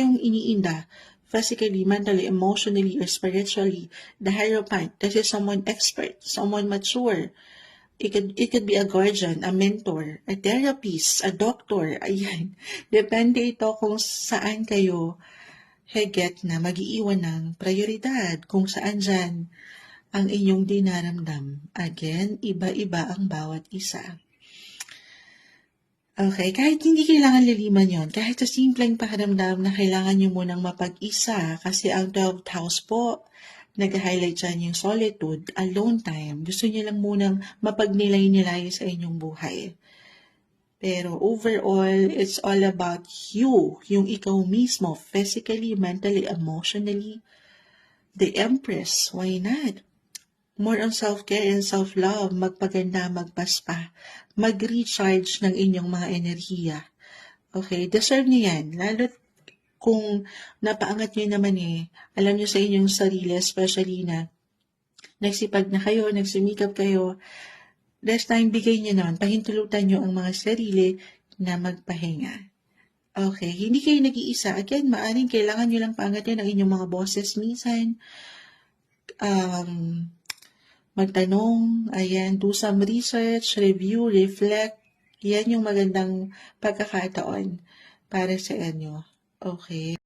yung iniinda, physically, mentally, emotionally, or spiritually, the Hierophant, this is someone expert, someone mature. It could be a guardian, a mentor, a therapist, a doctor, ayan. Depende ito kung saan kayo higit na mag-iiwan ng prioridad, kung saan dyan ang inyong dinaramdam. Again, iba-iba ang bawat isa. Okay, kahit hindi kailangan liliman yon, kahit sa simpleng pakiramdam na kailangan nyo munang mapag-isa kasi ang 12th house po, nag-highlight dyan yung solitude, alone time. Gusto nyo lang munang mapagnilay-nilay sa inyong buhay. Pero overall, it's all about you, yung ikaw mismo, physically, mentally, emotionally. The Empress, why not? More on self-care and self-love, magpaganda, magpaspa, mag-recharge ng inyong mga enerhiya. Okay, deserve niyo yan. Lalo kung napaangat niyo naman alam niyo sa inyong sarili, especially na nagsipag na kayo, nagsumikap kayo, this time bigay niyo naman, pahintulutan niyo ang mga sarili na magpahinga. Okay, hindi kayo nag-iisa. Again, maaring kailangan niyo lang paangatin ang inyong mga boses minsan. Magtanong, ayan, do some research, review, reflect. Yan yung magandang pagkakataon para sa inyo. Okay.